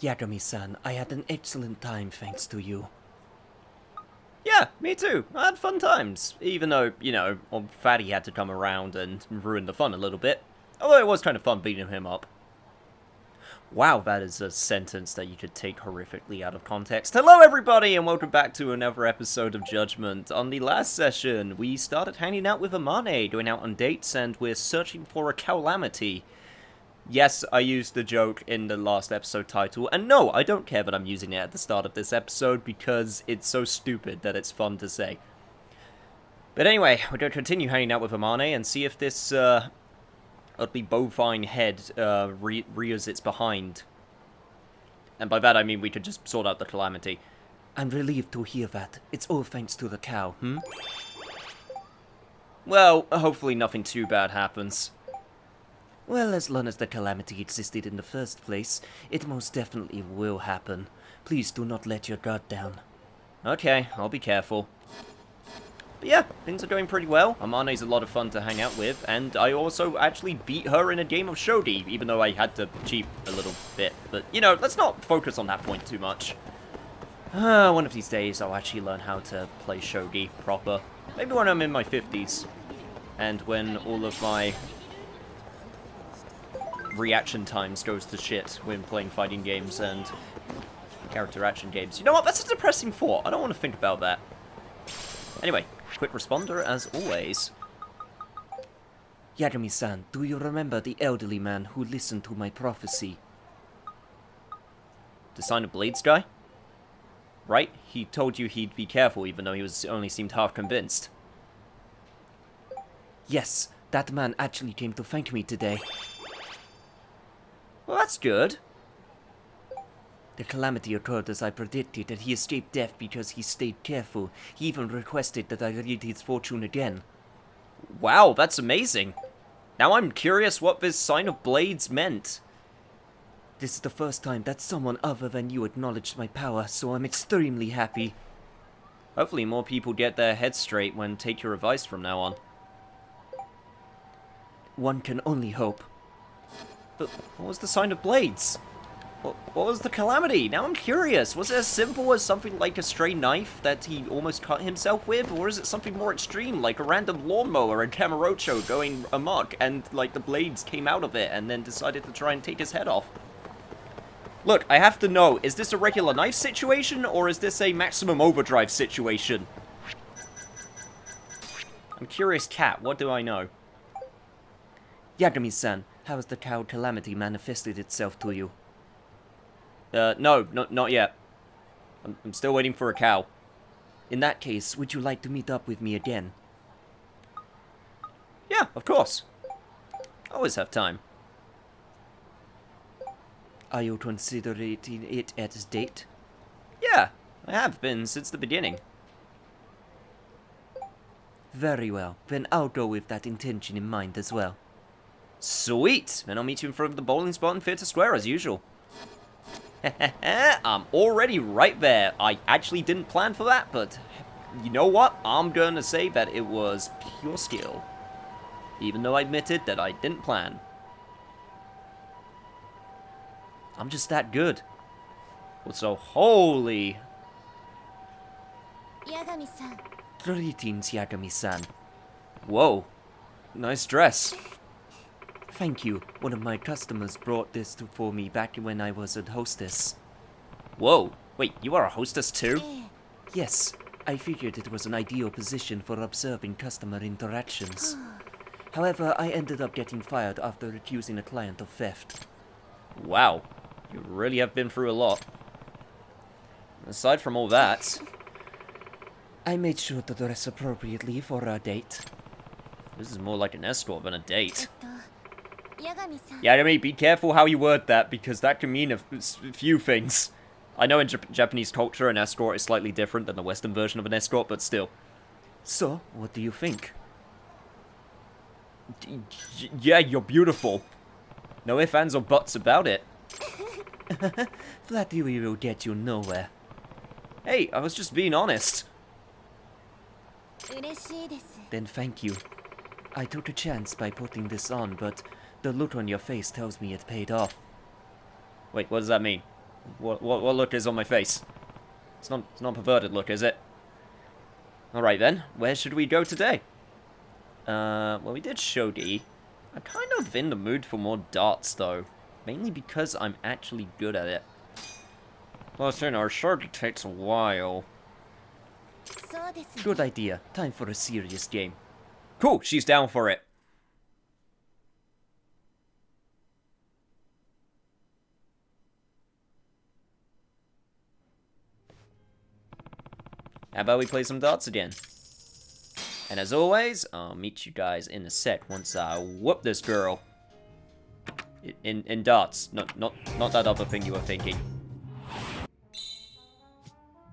Yagami-san, I had an excellent time thanks to you. Yeah, me too. I had fun times. Even though, old Fatty had to come around and ruin the fun a little bit. Although it was kind of fun beating him up. Wow, that is a sentence that you could take horrifically out of context. Hello everybody, and welcome back to another episode of Judgment. On the last session, we started hanging out with Amane, going out on dates, and we're searching for a calamity. Yes, I used the joke in the last episode title, and no, I don't care that I'm using it at the start of this episode, because it's so stupid that it's fun to say. But anyway, we're going to continue hanging out with Amane and see if this, ugly bovine head, rears its behind. And by that I mean we could just sort out the calamity. I'm relieved to hear that. It's all thanks to the cow, Well, hopefully nothing too bad happens. Well, as long as the calamity existed in the first place, it most definitely will happen. Please do not let your guard down. Okay, I'll be careful. But yeah, things are going pretty well. Amane's a lot of fun to hang out with, and I also actually beat her in a game of shogi, even though I had to cheat a little bit. But, let's not focus on that point too much. One of these days I'll actually learn how to play shogi proper. Maybe when I'm in my 50s. And when all of my reaction times goes to shit when playing fighting games and character action games. You know what? That's a depressing thought. I don't want to think about that. Anyway, quick responder as always. Yagami-san, do you remember the elderly man who listened to my prophecy? The Sign of Blades guy? Right? He told you he'd be careful even though he only seemed half convinced. Yes, that man actually came to thank me today. Well, that's good. The calamity occurred as I predicted, and he escaped death because he stayed careful. He even requested that I read his fortune again. Wow, that's amazing. Now I'm curious what this Sign of Blades meant. This is the first time that someone other than you acknowledged my power, so I'm extremely happy. Hopefully more people get their heads straight when take your advice from now on. One can only hope. But what was the Sign of Blades? What was the calamity? Now I'm curious. Was it as simple as something like a stray knife that he almost cut himself with? Or is it something more extreme, like a random lawnmower in Kamurocho going amok, and like the blades came out of it and then decided to try and take his head off? Look, I have to know, is this a regular knife situation, or is this a maximum overdrive situation? I'm curious, cat, what do I know? Yagami-san, how has the cow calamity manifested itself to you? No, not yet. I'm still waiting for a cow. In that case, would you like to meet up with me again? Yeah, of course. Always have time. Are you considering it as a date? Yeah, I have been since the beginning. Very well, then I'll go with that intention in mind as well. Sweet! Then I'll meet you in front of the bowling spot in Theatre Square as usual. I'm already right there. I actually didn't plan for that, but you know what? I'm gonna say that it was pure skill. Even though I admitted that I didn't plan. I'm just that good. So holy... Yagami-san. Greetings, Yagami-san. Whoa. Nice dress. Thank you. One of my customers brought this for me back when I was a hostess. Whoa. Wait, you are a hostess too? Yes, I figured it was an ideal position for observing customer interactions. However, I ended up getting fired after accusing a client of theft. Wow. You really have been through a lot. Aside from all that... I made sure to dress appropriately for our date. This is more like an escort than a date. Yagami-san. Yeah, I mean, be careful how you word that, because that can mean a few things. I know in Japanese culture, an escort is slightly different than the Western version of an escort, but still. So, what do you think? Yeah, you're beautiful. No ifs, ands, or buts about it. Flattery will get you nowhere. Hey, I was just being honest. Then thank you. I took a chance by putting this on, but the look on your face tells me it paid off. Wait, what does that mean? What look is on my face? It's not a perverted look, is it? Alright then, where should we go today? Well, we did shogi. I'm kind of in the mood for more darts, though. Mainly because I'm actually good at it. Plus, you know, shogi takes a while. そうですね Good idea. Time for a serious game. Cool, she's down for it. How about we play some darts again? And as always, I'll meet you guys in a sec once I whoop this girl. In darts, not that other thing you were thinking.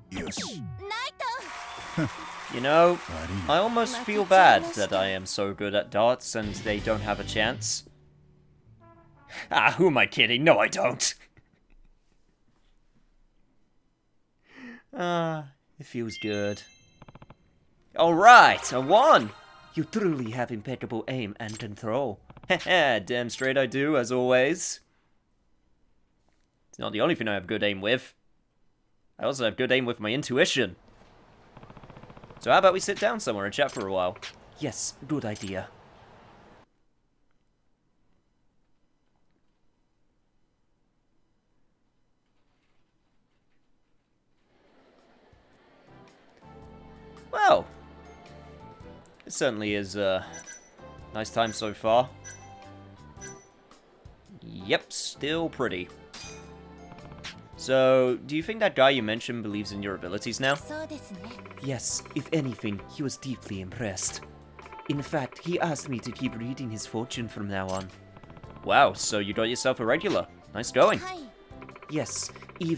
よし ナイト You know, 悪い I almost feel bad that I am so good at darts and they don't have a chance. Ah, who am I kidding? No, I don't. Ah, it feels good. Alright, I won! You truly have impeccable aim and control. Haha, damn straight I do, as always. It's not the only thing I have good aim with. I also have good aim with my intuition. So how about we sit down somewhere and chat for a while? Yes, good idea. Well, it certainly is a nice time so far. Yep, still pretty. So, do you think that guy you mentioned believes in your abilities now? そうですね Yes, if anything, he was deeply impressed. In fact, he asked me to keep reading his fortune from now on. Wow, so you got yourself a regular. Nice going. はい Yes, he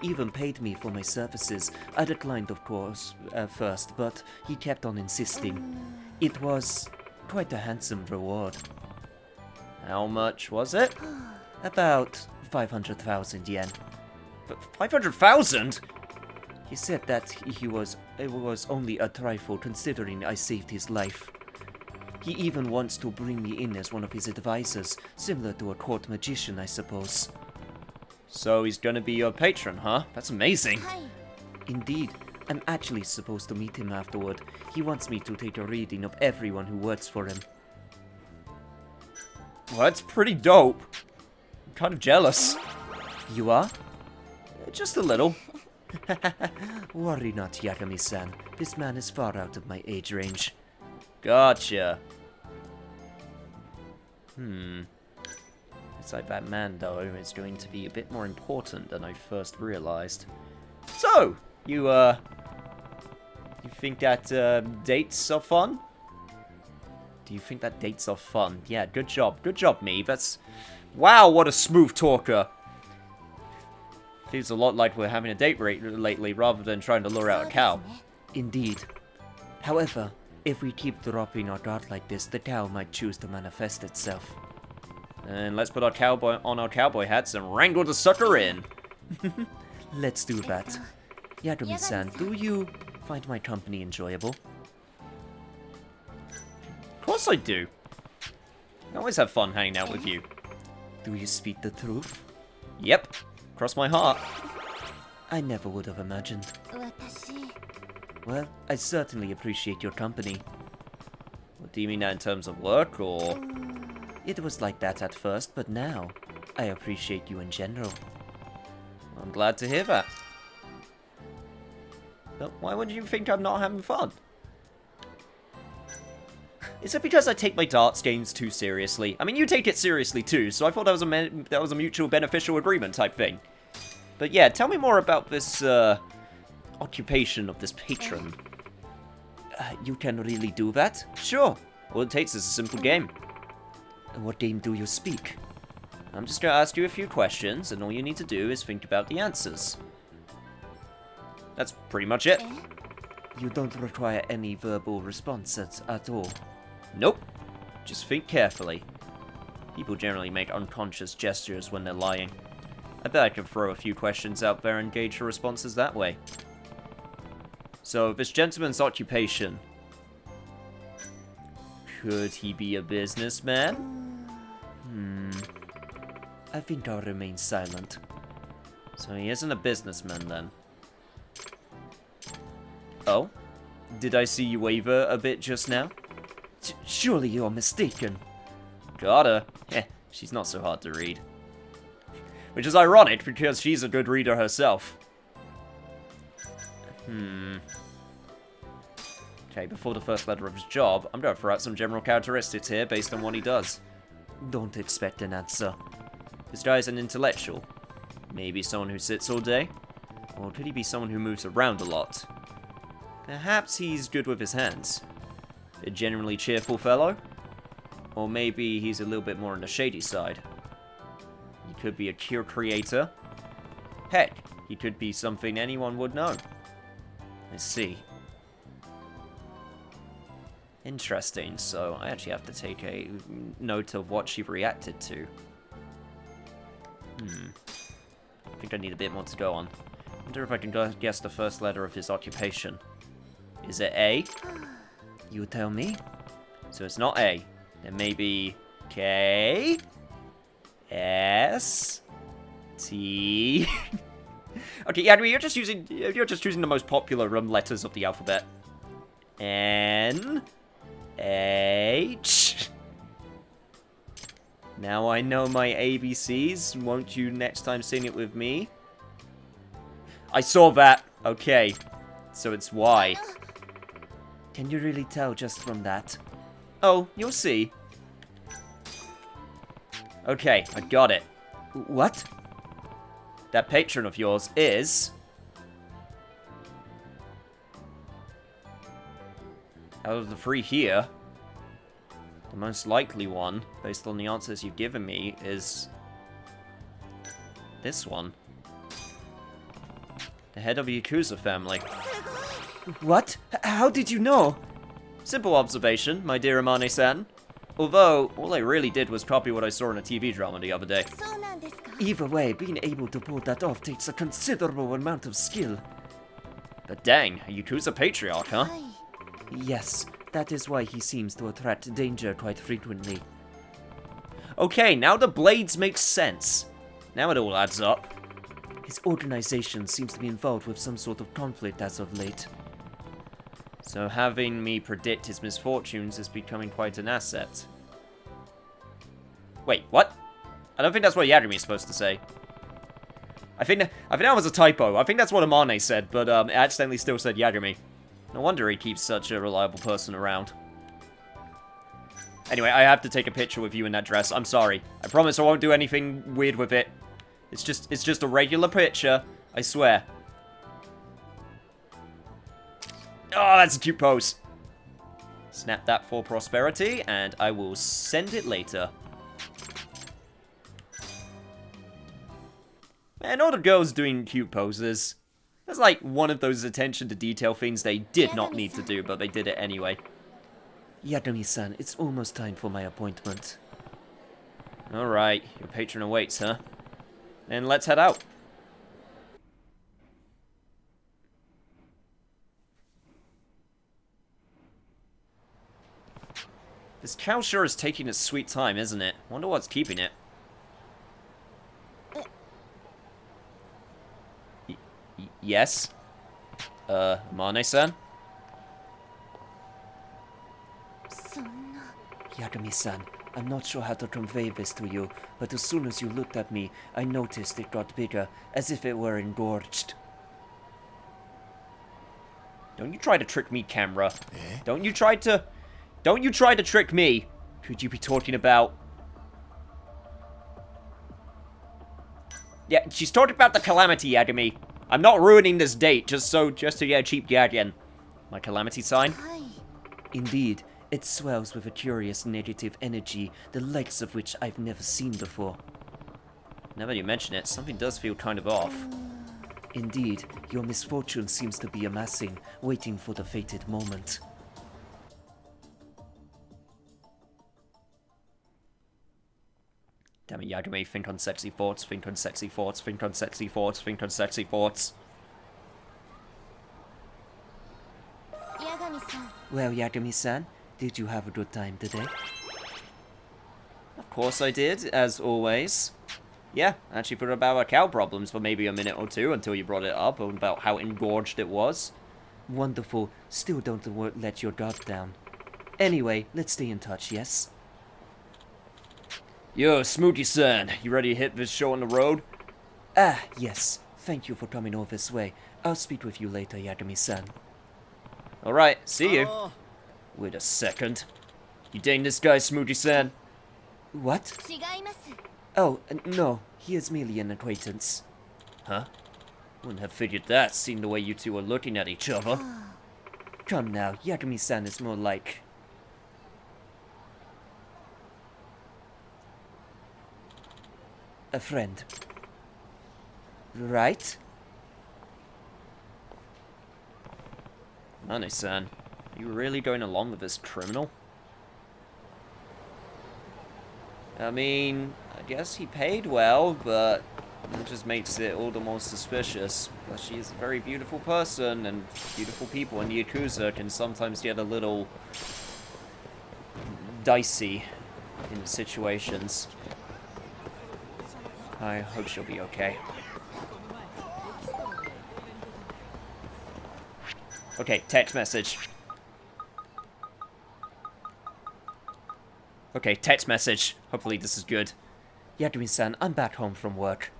even paid me for my services. I declined, of course, at first, but he kept on insisting. It was quite a handsome reward. How much was it? About 500,000 yen. 500,000? He said that it was only a trifle considering I saved his life. He even wants to bring me in as one of his advisors, similar to a court magician, I suppose. So he's gonna be your patron, huh? That's amazing. はい Indeed, I'm actually supposed to meet him afterward. He wants me to take a reading of everyone who works for him. Well, that's pretty dope. I'm kind of jealous. You are? Just a little. Worry not, Yagami-san. This man is far out of my age range. Gotcha. Looks like that man, though, is going to be a bit more important than I first realized. So, you think that, dates are fun? Do you think that dates are fun? Yeah, good job. Good job, me. That's... Wow, what a smooth talker. Feels a lot like we're having a date lately, rather than trying to lure out a cow. そうですね Indeed. However, if we keep dropping our guard like this, the cow might choose to manifest itself. And let's put our cowboy hats and wrangle the sucker in. Let's do that. Yagami-san, do you find my company enjoyable? Of course I do. I always have fun hanging out with you. Do you speak the truth? Yep. Cross my heart. I never would have imagined. 私 Well, I certainly appreciate your company. What, do you mean that in terms of work, or...? It was like that at first, but now, I appreciate you in general. I'm glad to hear that. But why would you think I'm not having fun? Is it because I take my darts games too seriously? I mean, you take it seriously too, so I thought that was a mutual beneficial agreement type thing. But yeah, tell me more about this, occupation of this patron. You can really do that? Sure. All it takes is a simple game. What game do you speak? I'm just gonna ask you a few questions, and all you need to do is think about the answers. That's pretty much it. え You don't require any verbal responses at all. Nope. Just think carefully. People generally make unconscious gestures when they're lying. I bet I could throw a few questions out there and gauge your responses that way. So, this gentleman's occupation. Could he be a businessman? I think I'll remain silent. So he isn't a businessman then. Oh? Did I see you waver a bit just now? Surely you're mistaken. Got her. Heh, she's not so hard to read. Which is ironic, because she's a good reader herself. Okay, before the first letter of his job, I'm gonna throw out some general characteristics here based on what he does. Don't expect an answer. This guy's an intellectual. Maybe someone who sits all day? Or could he be someone who moves around a lot? Perhaps he's good with his hands. A generally cheerful fellow? Or maybe he's a little bit more on the shady side. He could be a cure creator. Heck, he could be something anyone would know. Let's see. Interesting, so I actually have to take a note of what she reacted to. I think I need a bit more to go on. I wonder if I can guess the first letter of his occupation. Is it A? You tell me? So it's not A. Then maybe K? S? T? Okay, yeah, I mean, you're just choosing the most popular letters of the alphabet. N? H? Now I know my ABCs. Won't you next time sing it with me? I saw that. Okay. So it's Y. Can you really tell just from that? Oh, you'll see. Okay, I got it. What? That patron of yours is... out of the three here, the most likely one, based on the answers you've given me, is... this one. The head of the Yakuza family. What? How did you know? Simple observation, my dear Amane-san. Although, all I really did was copy what I saw in a TV drama the other day. そうなんですか Either way, being able to pull that off takes a considerable amount of skill. But dang, a Yakuza patriarch, huh? はい Yes, that is why he seems to attract danger quite frequently. Okay, now the blades make sense. Now it all adds up. His organization seems to be involved with some sort of conflict as of late. So having me predict his misfortunes is becoming quite an asset. Wait, what? I don't think that's what Yagami is supposed to say. I think that was a typo. I think that's what Amane said, but it accidentally still said Yagami. No wonder he keeps such a reliable person around. Anyway, I have to take a picture with you in that dress. I'm sorry. I promise I won't do anything weird with it. It's just a regular picture. I swear. Oh, that's a cute pose. Snap that for prosperity, and I will send it later. Man, all the girls doing cute poses. That's like one of those attention to detail things they did not need to do, but they did it anyway. Yagami-san, it's almost time for my appointment. Alright, your patron awaits, huh? Then let's head out. This cow sure is taking its sweet time, isn't it? Wonder what's keeping it. Yes? Amane-san? そんな Yagami-san, I'm not sure how to convey this to you, but as soon as you looked at me, I noticed it got bigger, as if it were engorged. Don't you try to trick me, camera. Don't you try to trick me. Could you be talking about... Yeah, she's talking about the Calamity, Yagami. I'm not ruining this date just to get a cheap gag in. My Calamity sign? はい Indeed, it swells with a curious negative energy, the likes of which I've never seen before. Now that you mention it, something does feel kind of off. Indeed, your misfortune seems to be amassing, waiting for the fated moment. Damn it, Yagami, think on sexy thoughts, think on sexy thoughts, think on sexy thoughts, think on sexy thoughts. 八神さん Well, Yagami-san, did you have a good time today? Of course I did, as always. Yeah, actually forgot about our cow problems for maybe a minute or two until you brought it up about how engorged it was. Wonderful. Still don't let your guard down. Anyway, let's stay in touch, yes? Yo, Smoochie-san, you ready to hit this show on the road? Ah, yes. Thank you for coming over this way. I'll speak with you later, Yagami-san. Alright, see you. Wait a second. You dating this guy, Smoochie-san? What? 違います Oh, no. He is merely an acquaintance. Huh? Wouldn't have figured that, seeing the way you two are looking at each other. Come now, Yagami-san is more like... a friend. Right? Nane-san, you really going along with this criminal? I mean, I guess he paid well, but it just makes it all the more suspicious. But she's a very beautiful person, and beautiful people in the Yakuza can sometimes get a little dicey in situations. I hope she'll be okay. Okay, text message. Okay, text message. Hopefully this is good. Yagami-san, I'm back home from work.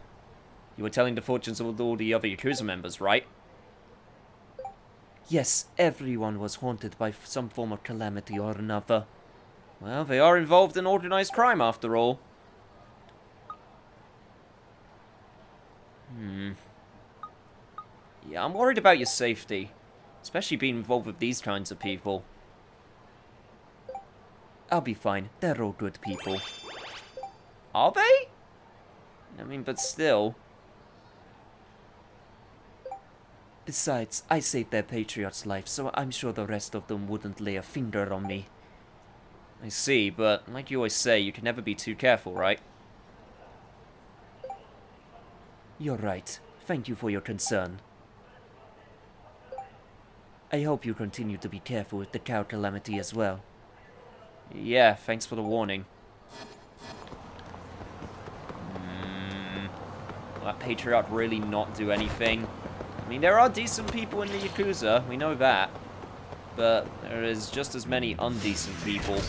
You were telling the fortunes of all the other Yakuza members, right? Yes, everyone was haunted by some form of calamity or another. Well, they are involved in organized crime after all. Yeah, I'm worried about your safety. Especially being involved with these kinds of people. I'll be fine. They're all good people. Are they? I mean, but still. Besides, I saved their patriot's life, so I'm sure the rest of them wouldn't lay a finger on me. I see, but like you always say, you can never be too careful, right? You're right. Thank you for your concern. I hope you continue to be careful with the cow calamity as well. Yeah, thanks for the warning. Will that patriot really not do anything? I mean, there are decent people in the Yakuza, we know that. But there is just as many undecent people.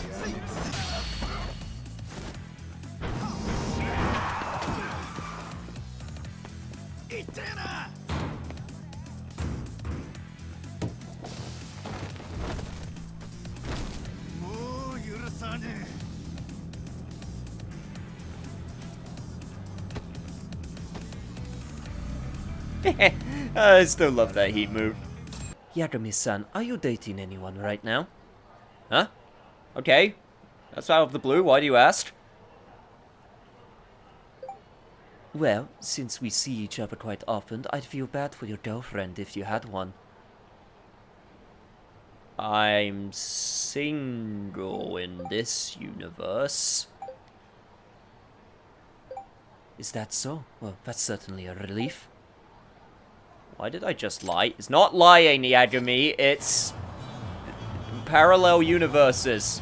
I still love that heat move. Yagami-san, are you dating anyone right now? Huh? Okay. That's out of the blue, why do you ask? Well, since we see each other quite often, I'd feel bad for your girlfriend if you had one. I'm single in this universe. Is that so? Well, that's certainly a relief. Why did I just lie? It's not lying, Yagami. It's parallel universes.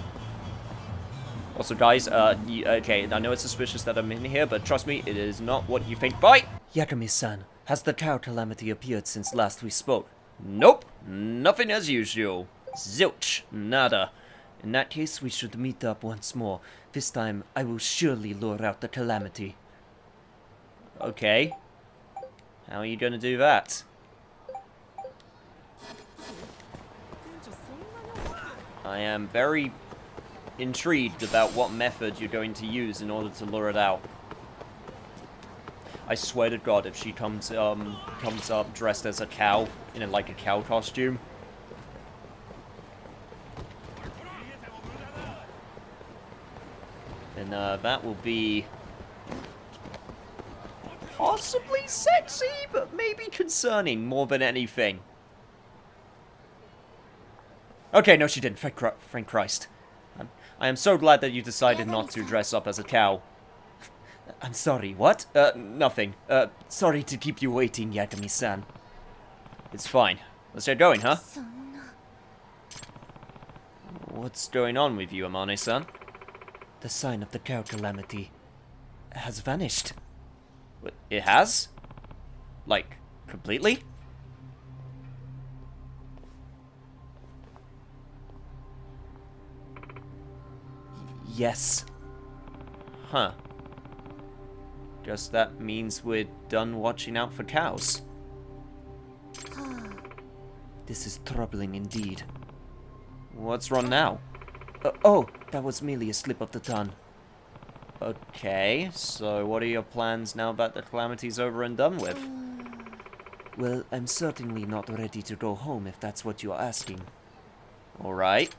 Also, guys, okay, I know it's suspicious that I'm in here, but trust me, it is not what you think. Bye! Yagami-san, has the cow calamity appeared since last we spoke? Nope. Nothing as usual. Zilch. Nada. In that case, we should meet up once more. This time, I will surely lure out the calamity. Okay. How are you gonna do that? I am very intrigued about what method you're going to use in order to lure it out. I swear to God, if she comes up dressed as a cow, in like a cow costume. Then that will be possibly sexy, but maybe concerning more than anything. Okay, no she didn't, thank Christ. I am so glad that you decided not to dress up as a cow. I'm sorry, what? Nothing. Sorry to keep you waiting, Yagami-san. It's fine. Let's get going, huh? そんな What's going on with you, Amane-san? The sign of the cow calamity has vanished. It has? Like, completely? Yes. Huh. Guess that means we're done watching out for cows. This is troubling indeed. What's wrong now? Oh, that was merely a slip of the tongue. Okay, so what are your plans now that the calamity's over and done with? Well, I'm certainly not ready to go home if that's what you're asking. Alright.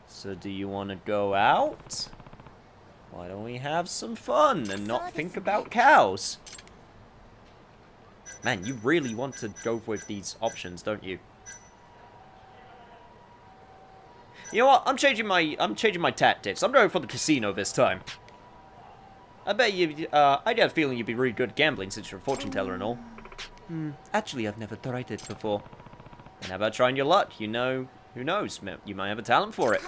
So do you want to go out? Why don't we have some fun and not think about cows? Man, you really want to go with these options, don't you? You know what? I'm changing my tactics. I'm going for the casino this time. I bet you. I had a feeling you'd be really good at gambling since you're a fortune teller and all. Actually, I've never tried it before. And how about trying your luck? You know, who knows? You might have a talent for it.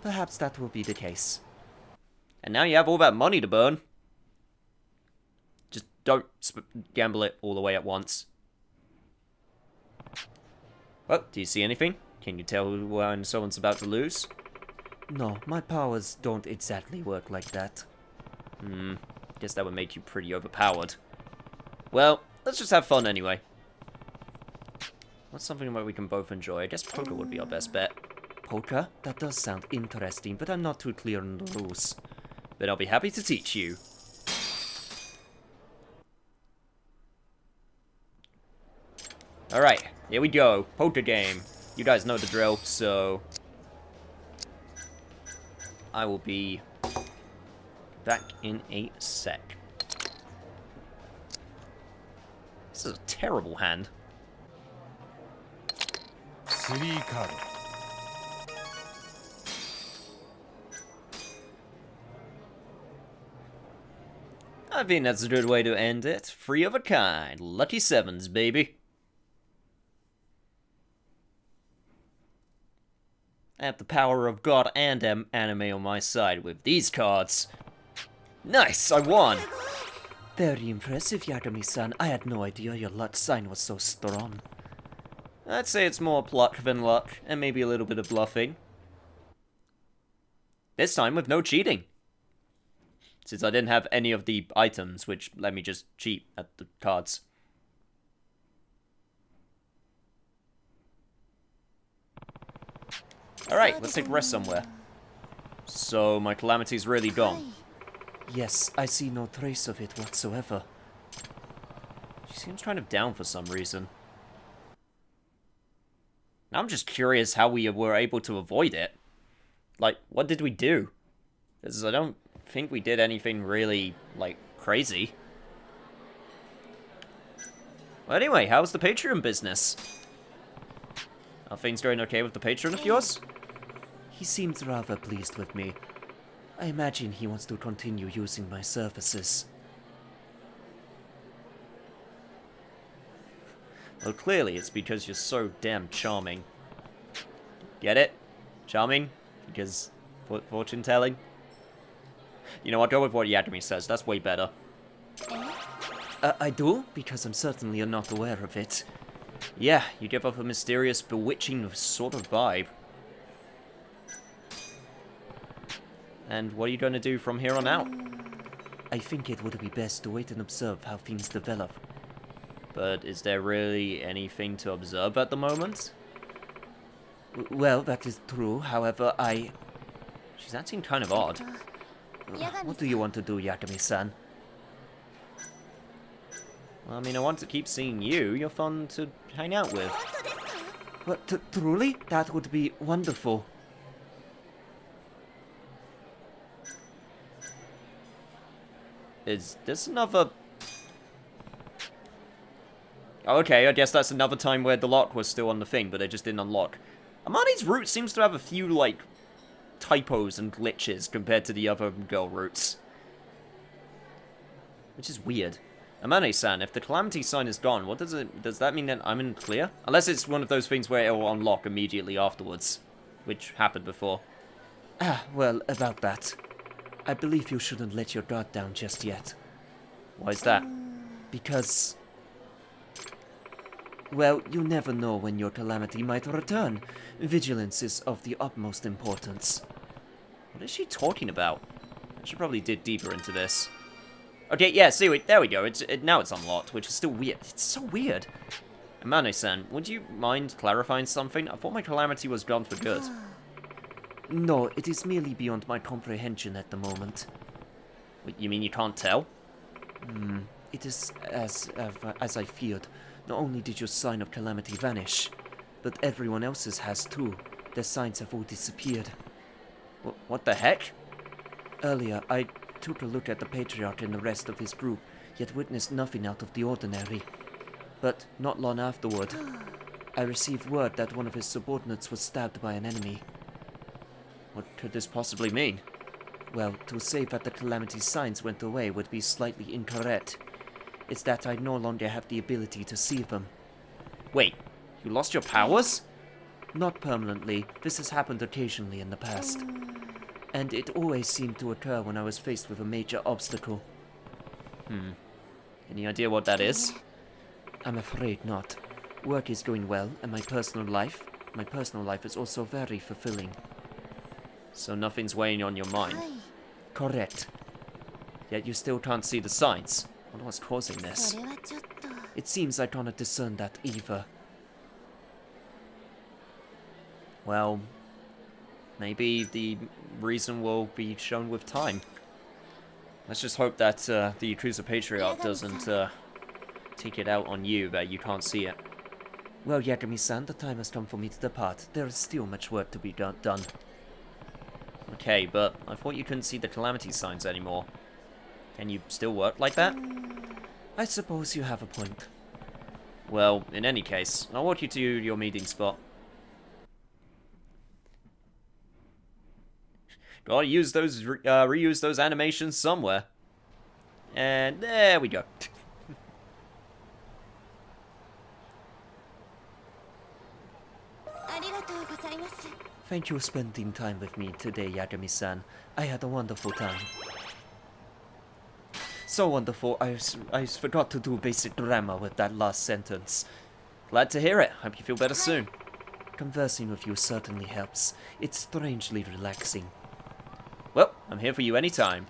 Perhaps that will be the case. And now you have all that money to burn. Just don't gamble it all the way at once. Oh, do you see anything? Can you tell when someone's about to lose? No, my powers don't exactly work like that. Guess that would make you pretty overpowered. Well, let's just have fun anyway. What's something that we can both enjoy? I guess poker would be our best bet. Poker? That does sound interesting, but I'm not too clear on the rules. Then I'll be happy to teach you. Alright, here we go. Poker game. You guys know the drill, so I will be back in a sec. This is a terrible hand. 3カード I think that's a good way to end it. Free of a kind. Lucky sevens, baby. I have the power of God and anime on my side with these cards. Nice, I won. Very impressive, Yagami-san. I had no idea your luck sign was so strong. I'd say it's more pluck than luck, and maybe a little bit of bluffing. This time with no cheating. Since I didn't have any of the items, which let me just cheat at the cards. Alright, let's take a rest somewhere. So, my calamity's really gone. Yes, I see no trace of it whatsoever. She seems kind of down for some reason. Now I'm just curious how we were able to avoid it. Like, what did we do? Because I don't think we did anything really, like, crazy. Well, anyway, how's the Patreon business? Are things going okay with the patron of yours? He seems rather pleased with me. I imagine he wants to continue using my services. Well, clearly it's because you're so damn charming. Get it? Charming? Because fortune telling? You know what, go with what Yagami says, that's way better. I do? Because I'm certainly not aware of it. Yeah, you give off a mysterious, bewitching sort of vibe. And what are you going to do from here on out? I think it would be best to wait and observe how things develop. But is there really anything to observe at the moment? Well, that is true. However, She's acting kind of odd. What do you want to do, Yagami-san? Well, I mean, I want to keep seeing you. You're fun to hang out with. What, truly? That would be wonderful. Is this another... Oh, okay, I guess that's another time where the lock was still on the thing, but it just didn't unlock. Amani's route seems to have a few, like, typos and glitches compared to the other girl routes. Which is weird. Amane-san, if the calamity sign is gone, what does that mean that I'm in clear? Unless it's one of those things where it will unlock immediately afterwards, which happened before. Ah, well, about that. I believe you shouldn't let your guard down just yet. Why is that? Because... well, you never know when your calamity might return. Vigilance is of the utmost importance. What is she talking about? I should probably dig deeper into this. Okay, yeah, see, there we go. Now it's unlocked, which is still weird. It's so weird. Amane-san, would you mind clarifying something? I thought my calamity was gone for good. No, it is merely beyond my comprehension at the moment. Wait, you mean you can't tell? It is as I feared. Not only did your sign of calamity vanish, but everyone else's has too. Their signs have all disappeared. What the heck? Earlier, I took a look at the Patriarch and the rest of his group, yet witnessed nothing out of the ordinary. But not long afterward, I received word that one of his subordinates was stabbed by an enemy. What could this possibly mean? Well, to say that the calamity signs went away would be slightly incorrect. It's that I no longer have the ability to see them. Wait, you lost your powers? Not permanently. This has happened occasionally in the past. And it always seemed to occur when I was faced with a major obstacle. Any idea what that is? I'm afraid not. Work is going well, and my personal life is also very fulfilling. So nothing's weighing on your mind. Correct. Yet you still can't see the signs. I wonder what's causing this. それはちょっと It seems I cannot discern that either. Well, maybe the reason will be shown with time. Let's just hope that the Yakuza Patriarch doesn't take it out on you that you can't see it. Well, Yagami-san, the time has come for me to depart. There is still much work to be done. Okay, but I thought you couldn't see the calamity signs anymore. Can you still work like that? I suppose you have a point. Well, in any case, I'll walk you to your meeting spot. Gotta use those, reuse those animations somewhere. And there we go. ありがとうございます Thank you for spending time with me today, Yagami-san. I had a wonderful time. So wonderful, I forgot to do basic grammar with that last sentence. Glad to hear it. Hope you feel better soon. Conversing with you certainly helps. It's strangely relaxing. Well, I'm here for you anytime.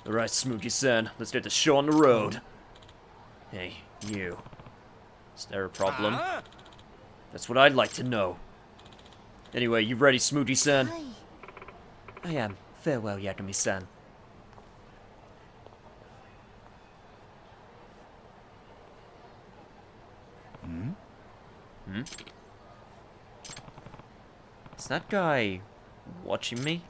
Alright, Smoogie-san, let's get the show on the road. Hey, you. Is there a problem? That's what I'd like to know. Anyway, you ready, Smoogie-san? はい I am. Farewell, Yagami-san. Is that guy watching me?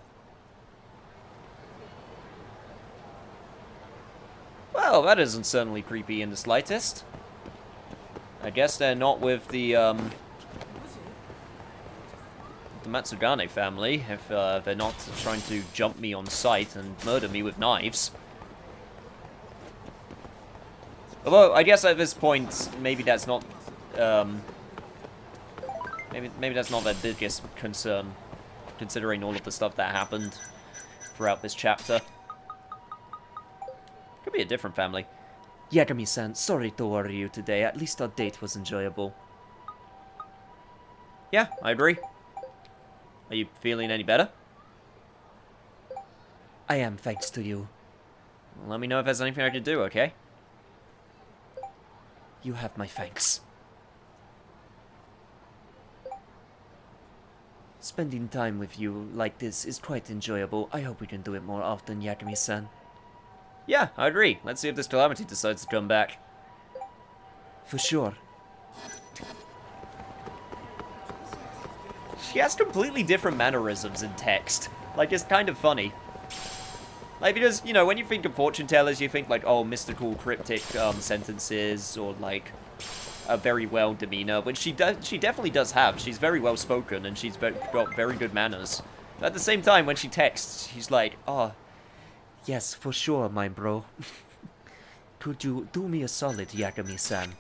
Well, that isn't certainly creepy in the slightest. I guess they're not with the Matsugane family, if they're not trying to jump me on sight and murder me with knives. Although, I guess at this point, maybe that's not, maybe that's not their biggest concern, considering all of the stuff that happened throughout this chapter. Could be a different family. Yagami-san, sorry to worry you today. At least our date was enjoyable. Yeah, I agree. Are you feeling any better? I am, thanks to you. Let me know if there's anything I can do, okay? You have my thanks. Spending time with you like this is quite enjoyable. I hope we can do it more often, Yagami-san. Yeah, I agree. Let's see if this calamity decides to come back. For sure. She has completely different mannerisms in text. Like, it's kind of funny. Like, because, you know, when you think of fortune tellers, you think, like, oh, mystical, cryptic sentences, or, like, a very well demeanor, which she definitely does have. She's very well spoken, and she's got very good manners. But at the same time, when she texts, she's like, oh, Yes, for sure, my bro. Could you do me a solid, Yagami-san?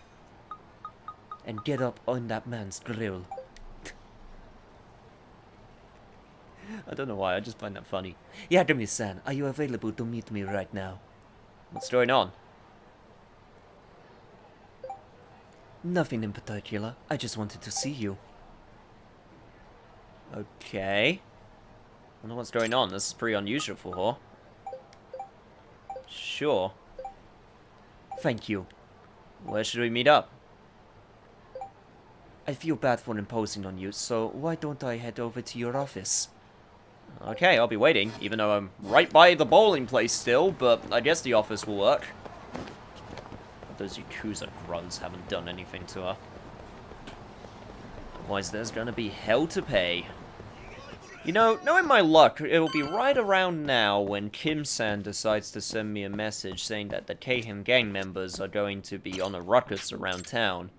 And get up on that man's grill. I don't know why, I just find that funny. Yagami-san, are you available to meet me right now? What's going on? Nothing in particular. I just wanted to see you. Okay. I wonder what's going on. This is pretty unusual for her. Sure. Thank you. Where should we meet up? I feel bad for imposing on you, so why don't I head over to your office? Okay, I'll be waiting, even though I'm right by the bowling place still, but I guess the office will work. Those Yakuza grunts haven't done anything to her. Otherwise, there's gonna be hell to pay. You know, knowing my luck, it will be right around now when Kim-san decides to send me a message saying that the Keihin gang members are going to be on a ruckus around town.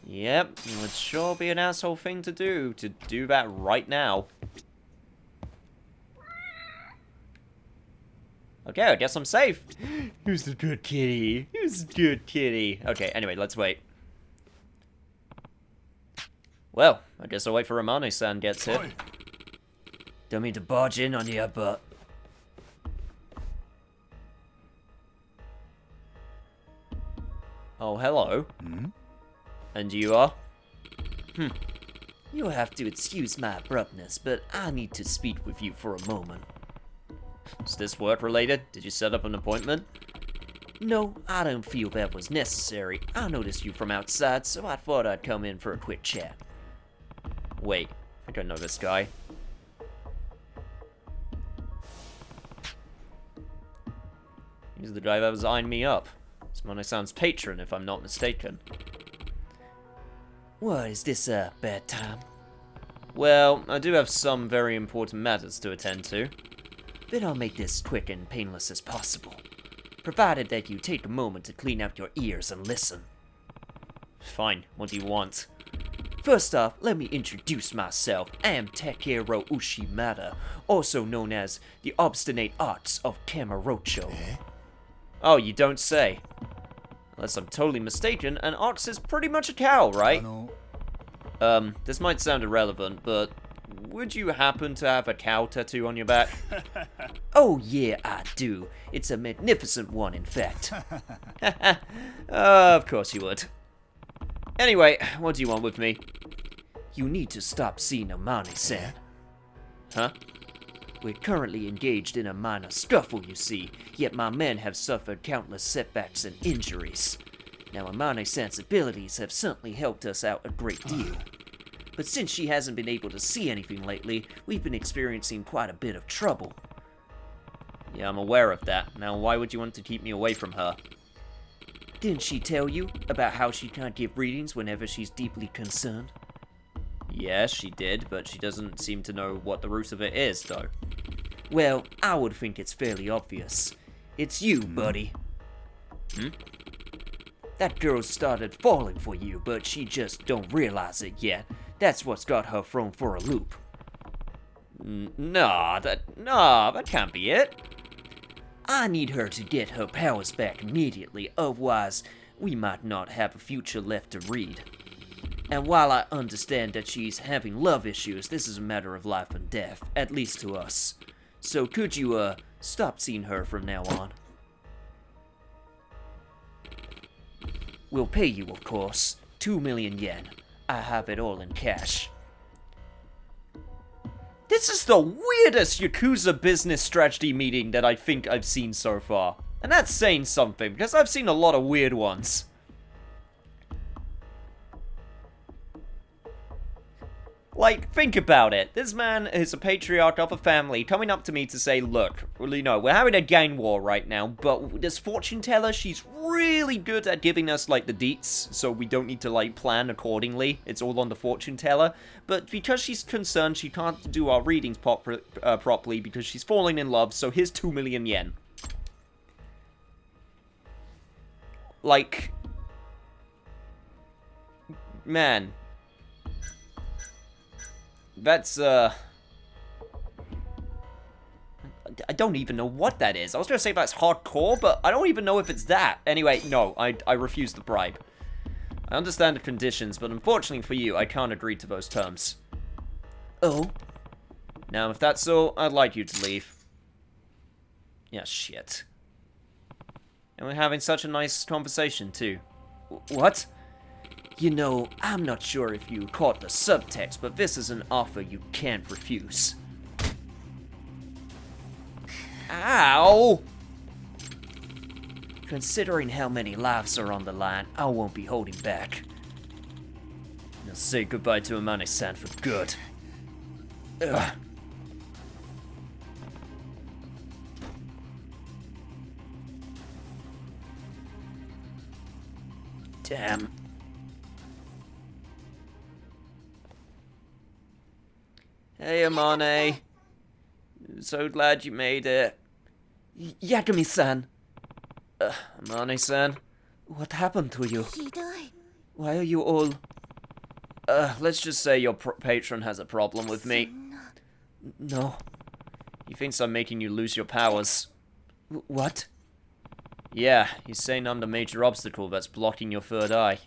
Yep, it would sure be an asshole thing to do that right now. Okay, I guess I'm safe. Who's the good kitty? Who's the good kitty? Okay, anyway, let's wait. Well, I guess I'll wait for Romano-san gets here. Don't mean to barge in on you, but... Oh, hello. And you are? You'll have to excuse my abruptness, but I need to speak with you for a moment. Is this work related? Did you set up an appointment? No, I don't feel that was necessary. I noticed you from outside, so I thought I'd come in for a quick chat. Wait, I think I know this guy. He's the guy that was eyeing me up. It's Mono-san's patron, if I'm not mistaken. What, is this a bad time? Well, I do have some very important matters to attend to. Then I'll make this quick and painless as possible, provided that you take a moment to clean out your ears and listen. Fine, what do you want? First off, let me introduce myself. I am Takeru Ushimada, also known as the Obstinate Arts of Kamurocho. Oh, you don't say. Unless I'm totally mistaken, an ox is pretty much a cow, right? This might sound irrelevant, but would you happen to have a cow tattoo on your back? Oh yeah, I do. It's a magnificent one, in fact. Of course you would. Anyway, what do you want with me? You need to stop seeing Amane-san. Huh? We're currently engaged in a minor scuffle, you see, yet my men have suffered countless setbacks and injuries. Now, Amane-san's abilities have certainly helped us out a great deal. But since she hasn't been able to see anything lately, we've been experiencing quite a bit of trouble. Yeah, I'm aware of that. Now, why would you want to keep me away from her? Didn't she tell you about how she can't give readings whenever she's deeply concerned? Yes, she did, but she doesn't seem to know what the root of it is, though. Well, I would think it's fairly obvious. It's you, buddy. That girl started falling for you, but she just don't realize it yet. That's what's got her thrown for a loop. Nah, that can't be it. I need her to get her powers back immediately, otherwise we might not have a future left to read. And while I understand that she's having love issues, this is a matter of life and death, at least to us. So could you, stop seeing her from now on? We'll pay you, of course. 2 million yen. I have it all in cash. This is the weirdest Yakuza business strategy meeting that I think I've seen so far. And that's saying something, because I've seen a lot of weird ones. Like, think about it. This man is a patriarch of a family coming up to me to say, look, well, you know, we're having a gang war right now, but this fortune teller, she's really good at giving us, like, the deets, so we don't need to, like, plan accordingly. It's all on the fortune teller. But because she's concerned she can't do our readings properly because she's falling in love, so here's 2 million yen. Like, man. That's, I don't even know what that is. I was gonna say that's hardcore, but I don't even know if it's that. Anyway, no, I refuse the bribe. I understand the conditions, but unfortunately for you, I can't agree to those terms. Oh? Now, if that's so, I'd like you to leave. Yeah, shit. And we're having such a nice conversation, too. What? You know, I'm not sure if you caught the subtext, but this is an offer you can't refuse. Ow! Considering how many lives are on the line, I won't be holding back. Now say goodbye to Amane-san for good. Ugh. Damn. Hey, Amane. So glad you made it. Yagami-san, Amane-san. what happened to you? ひどい Why are you all... Let's just say your patron has a problem with me. No. He thinks I'm making you lose your powers. What? Yeah, he's saying I'm the major obstacle that's blocking your third eye.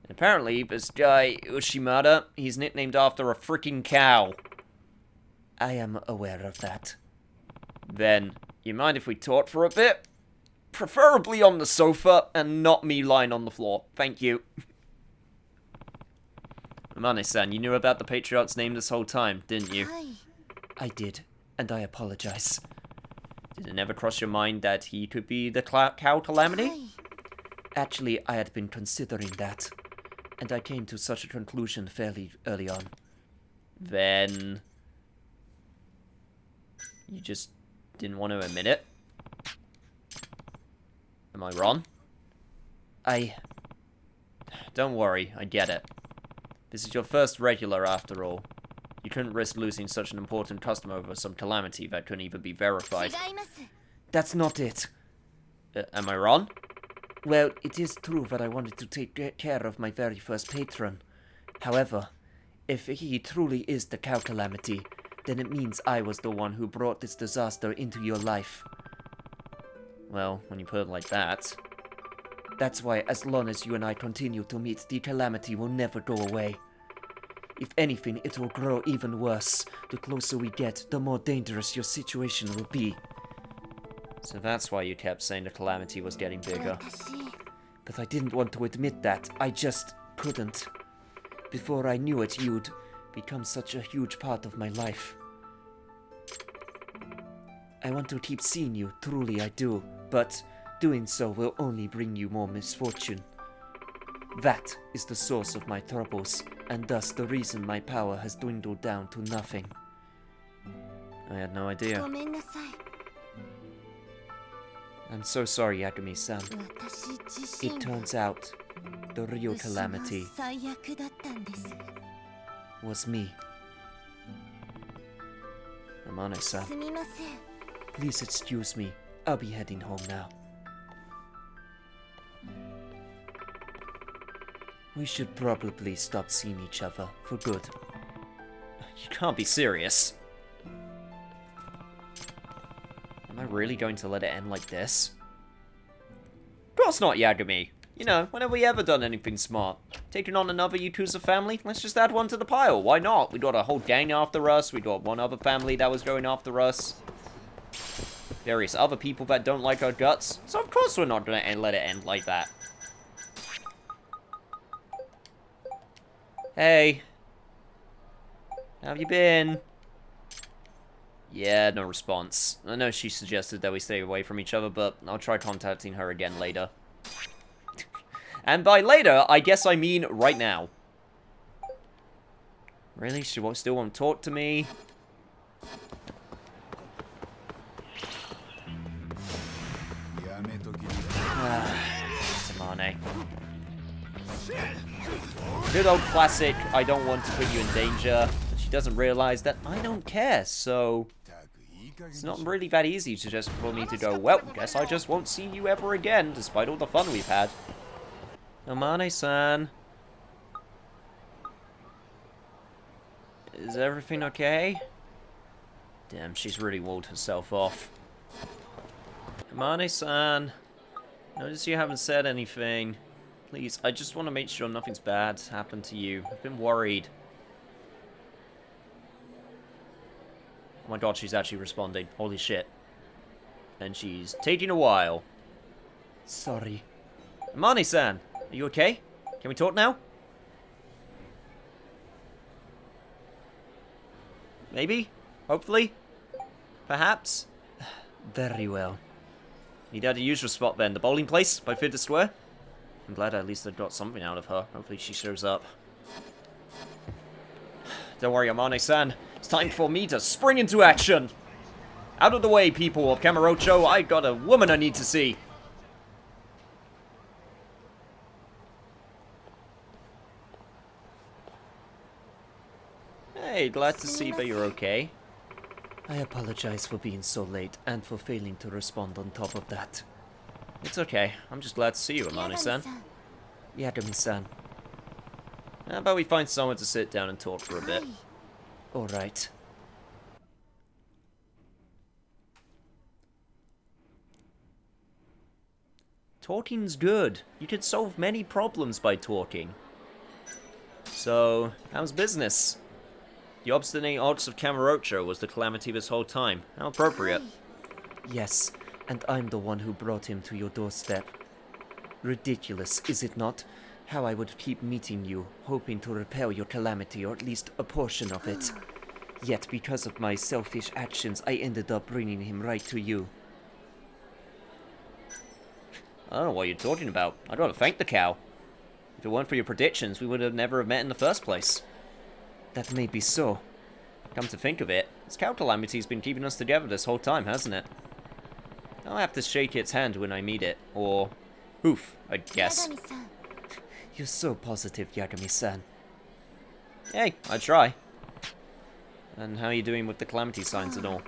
And apparently, this guy, Ushimada, he's nicknamed after a freaking cow. I am aware of that. Then, you mind if we talk for a bit? Preferably on the sofa, and not me lying on the floor. Thank you. Amane-san, you knew about the Patriarch's name this whole time, didn't you? はい I did, and I apologize. Did it never cross your mind that he could be the cow calamity? はい Actually, I had been considering that, and I came to such a conclusion fairly early on. Then... you just didn't want to admit it? Am I wrong? Don't worry, I get it. This is your first regular after all. You couldn't risk losing such an important customer over some calamity that couldn't even be verified. 違います That's not it. Am I wrong? Well, it is true that I wanted to take care of my very first patron. However, if he truly is the cow calamity, then it means I was the one who brought this disaster into your life. Well, when you put it like that... That's why, as long as you and I continue to meet, the calamity will never go away. If anything, it will grow even worse. The closer we get, the more dangerous your situation will be. So that's why you kept saying the calamity was getting bigger. 私 But I didn't want to admit that. I just couldn't. Before I knew it, you'd become such a huge part of my life. I want to keep seeing you, truly I do, but doing so will only bring you more misfortune. That is the source of my troubles, and thus the reason my power has dwindled down to nothing. I had no idea. ごめんなさい I'm so sorry, Yagami-san. 私自 It 身 turns out, the real 私 calamity が最悪だったんです was me. Amane-san. すみません Please excuse me. I'll be heading home now. We should probably stop seeing each other for good. You can't be serious. Am I really going to let it end like this? Of course not, Yagami. You know, when have we ever done anything smart? Taking on another Yakuza family? Let's just add one to the pile. Why not? We got a whole gang after us. We got one other family that was going after us. Various other people that don't like our guts. So of course we're not going to let it end like that. Hey. How have you been? Yeah, no response. I know she suggested that we stay away from each other, but I'll try contacting her again later. And by later, I guess I mean right now. Really? She still won't talk to me? Samane. Good old classic, I don't want to put you in danger. But she doesn't realize that I don't care, so... It's not really that easy to just for me to go, well, guess I just won't see you ever again, despite all the fun we've had. Amane-san. Is everything okay? Damn, she's really walled herself off. Amane-san. Notice you haven't said anything. Please, I just want to make sure nothing's bad's happened to you. I've been worried. my god, she's actually responding. Holy shit. And she's taking a while. Sorry. Amane-san, are you okay? Can we talk now? Maybe? Hopefully? Perhaps? Very well. Need out a usual spot then, the bowling place by Fifth Square? I'm glad at least I got something out of her. Hopefully she shows up. Don't worry, Amane-san. It's time for me to spring into action! Out of the way, people of Kamurocho. I got a woman I need to see. Hey, glad to see that you're okay. I apologize for being so late and for failing to respond on top of that. It's okay. I'm just glad to see you, Amane-san. Yagami-san. How about we find someone to sit down and talk for a bit? Alright. Talking's good. You can solve many problems by talking. So, how's business? The obstinate arts of Kamurocho was the calamity this whole time. How appropriate. Yes, and I'm the one who brought him to your doorstep. Ridiculous, is it not? How I would keep meeting you, hoping to repel your calamity, or at least a portion of it. Yet, because of my selfish actions, I ended up bringing him right to you. I don't know what you're talking about. I gotta thank the cow. If it weren't for your predictions, we would have never met in the first place. That may be so. Come to think of it, this cow calamity's been keeping us together this whole time, hasn't it? I'll have to shake its hand when I meet it, or hoof, I guess. You're so positive, Yagami-san. Hey, I try. And how are you doing with the calamity signs and all?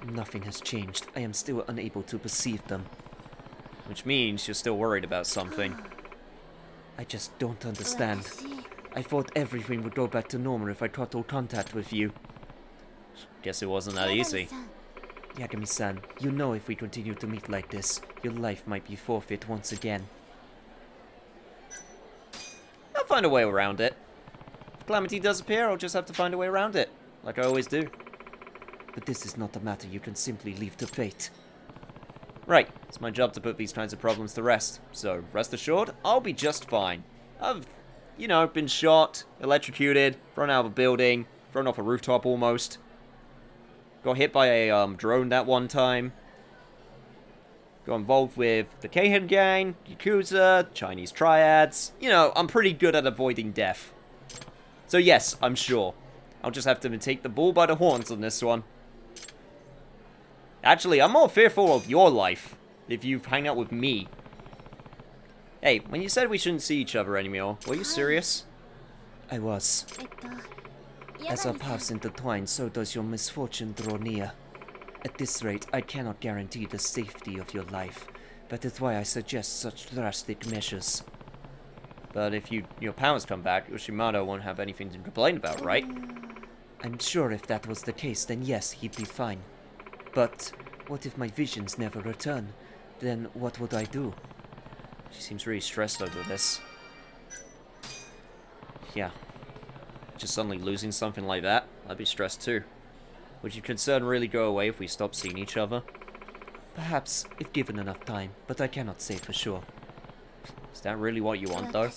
Nothing has changed. I am still unable to perceive them. Which means you're still worried about something. I just don't understand. I thought everything would go back to normal if I cut all contact with you. Guess it wasn't that easy. Yagami-san, you know if we continue to meet like this, your life might be forfeit once again. I'll find a way around it. If calamity does appear, I'll just have to find a way around it. Like I always do. But this is not a matter you can simply leave to fate. Right, it's my job to put these kinds of problems to rest. So, rest assured, I'll be just fine. I've, you know, been shot, electrocuted, thrown out of a building, thrown off a rooftop almost. Got hit by a drone that one time. Got involved with the Keihin gang, Yakuza, Chinese triads. You know, I'm pretty good at avoiding death. So yes, I'm sure. I'll just have to take the bull by the horns on this one. Actually, I'm more fearful of your life if you hang out with me. Hey, when you said we shouldn't see each other anymore, were you serious? I was. As our paths intertwine, so does your misfortune draw near. At this rate, I cannot guarantee the safety of your life. That is why I suggest such drastic measures. But if your powers come back, Yoshimoto won't have anything to complain about, right? I'm sure if that was the case, then yes, he'd be fine. But what if my visions never return? Then what would I do? She seems really stressed over this. Yeah. Just suddenly losing something like that, I'd be stressed too. Would your concern really go away if we stopped seeing each other? Perhaps, if given enough time, but I cannot say for sure. Is that really what you want, though?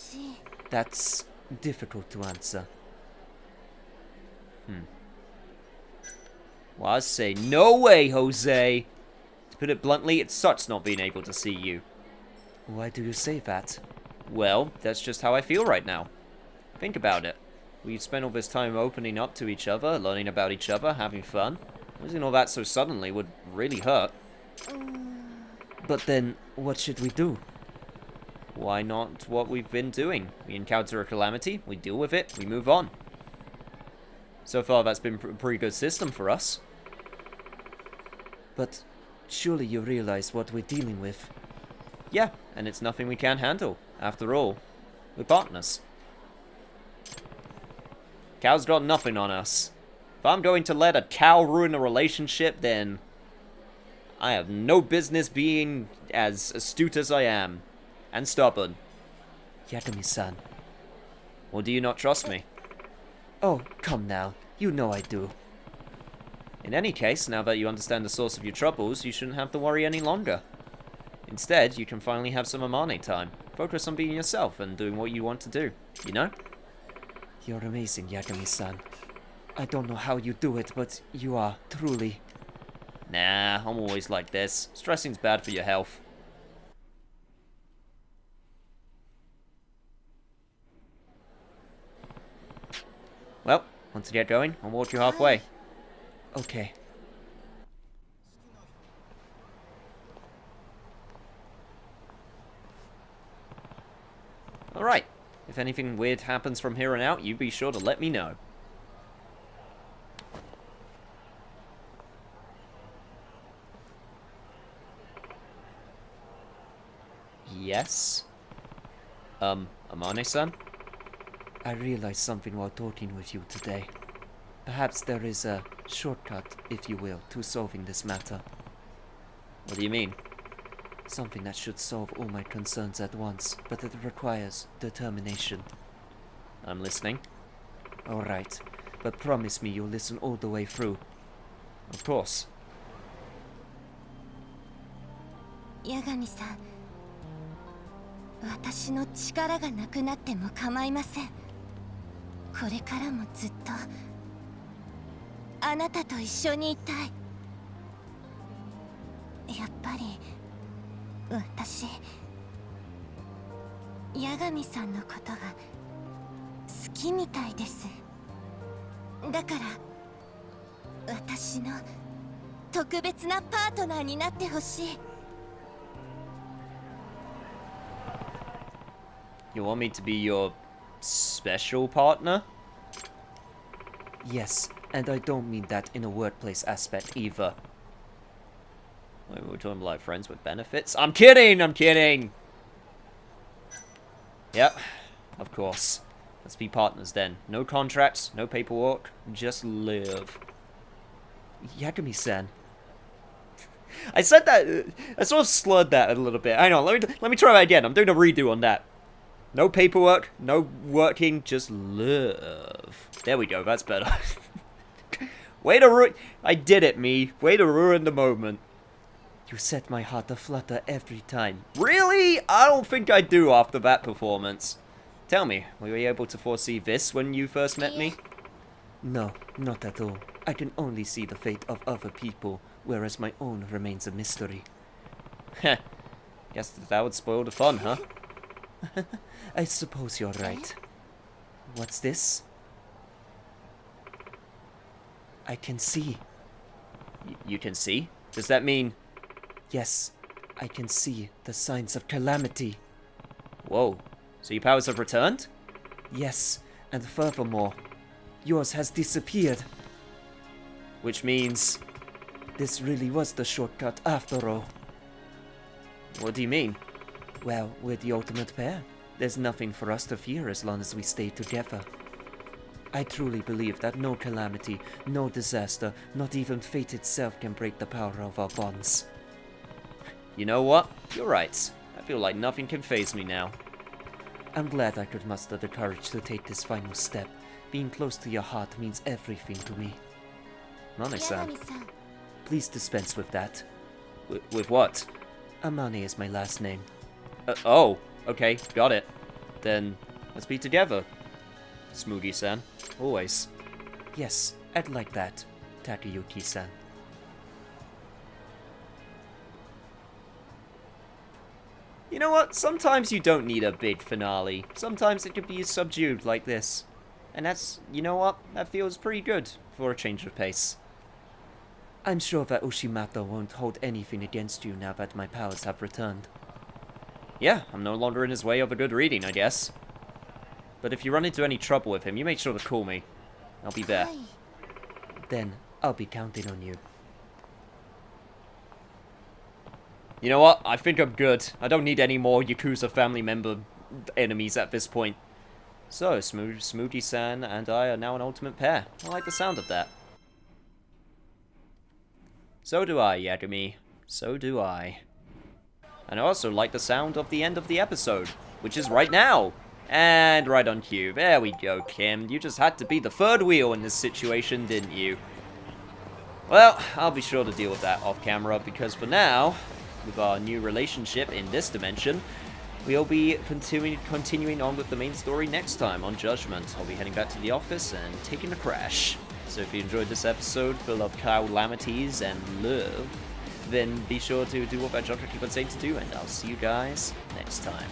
That's difficult to answer. Well, I say no way, Jose! To put it bluntly, it sucks not being able to see you. Why do you say that? Well, that's just how I feel right now. Think about it. We've spent all this time opening up to each other, learning about each other, having fun. Losing all that so suddenly would really hurt. But then, what should we do? Why not what we've been doing? We encounter a calamity, we deal with it, we move on. So far, that's been a pretty good system for us. But surely you realize what we're dealing with. Yeah, and it's nothing we can't handle. After all, we're partners. Cow's got nothing on us. If I'm going to let a cow ruin a relationship, then I have no business being as astute as I am. And stubborn. Yagami-san. Or do you not trust me? Oh, come now. You know I do. In any case, now that you understand the source of your troubles, you shouldn't have to worry any longer. Instead, you can finally have some Amane time. Focus on being yourself and doing what you want to do, you know? You're amazing, Yagami-san. I don't know how you do it, but you are, truly. Nah, I'm always like this. Stressing's bad for your health. Well, want to get going? I'll walk you halfway. Okay. Alright, if anything weird happens from here on out, you be sure to let me know. Yes? Amane-san? I realized something while talking with you today. Perhaps there is a shortcut, if you will, to solving this matter. What do you mean? Something that should solve all my concerns at once, but it requires determination. I'm listening. Alright, but promise me you'll listen all the way through. Of course. 八神さん、私の力がなくなっても構いません。これからもずっとあなたと一緒にいたい。やっぱり私八神さんのことが好きみたいです。だから私の特別なパートナーになってほしい。You want me to be your special partner? Yes, and I don't mean that in a workplace aspect either. Wait, we're talking like friends with benefits? I'm kidding! I'm kidding! Yep, of course. Let's be partners then. No contracts, no paperwork, just live. Yagami-san. I said that, I sort of slurred that a little bit. Hang on, let me try that again. I'm doing a redo on that. No paperwork, no working, just live. There we go, that's better. Way to ruin... I did it, me. Way to ruin the moment. You set my heart aflutter every time. Really? I don't think I do after that performance. Tell me, were you able to foresee this when you first met me? No, not at all. I can only see the fate of other people, whereas my own remains a mystery. Heh. Guess that would spoil the fun, huh? I suppose you're right. What's this? I can see. You can see? Does that mean... Yes, I can see the signs of calamity. Whoa. So your powers have returned? Yes, and furthermore, yours has disappeared. Which means... This really was the shortcut after all. What do you mean? Well, we're the ultimate pair. There's nothing for us to fear as long as we stay together. I truly believe that no calamity, no disaster, not even fate itself can break the power of our bonds. You know what? You're right. I feel like nothing can faze me now. I'm glad I could muster the courage to take this final step. Being close to your heart means everything to me. Amane-san. 八神さん、 Please dispense with that. With what? Amane is my last name. Oh, okay, got it. Then, let's be together. Smoogie-san. Always. Yes, I'd like that, Takayuki-san. You know what? Sometimes you don't need a big finale. Sometimes it can be subdued like this. And that's, you know what? That feels pretty good for a change of pace. I'm sure that Ushimata won't hold anything against you now that my powers have returned. Yeah, I'm no longer in his way of a good reading, I guess. But if you run into any trouble with him, you make sure to call me. I'll be there. はい。 Then, I'll be counting on you. You know what? I think I'm good. I don't need any more Yakuza family member enemies at this point. So, Smoogie-san and I are now an ultimate pair. I like the sound of that. So do I, Yagami. So do I. And I also like the sound of the end of the episode, which is right now. And right on cue. There we go, Kim. You just had to be the third wheel in this situation, didn't you? Well, I'll be sure to deal with that off camera, because for now, with our new relationship in this dimension, we'll be continuing on with the main story next time on Judgment. I'll be heading back to the office and taking a crash. So if you enjoyed this episode full of calamities and love, then be sure to do what Judgment keep on saying to do, and I'll see you guys next time.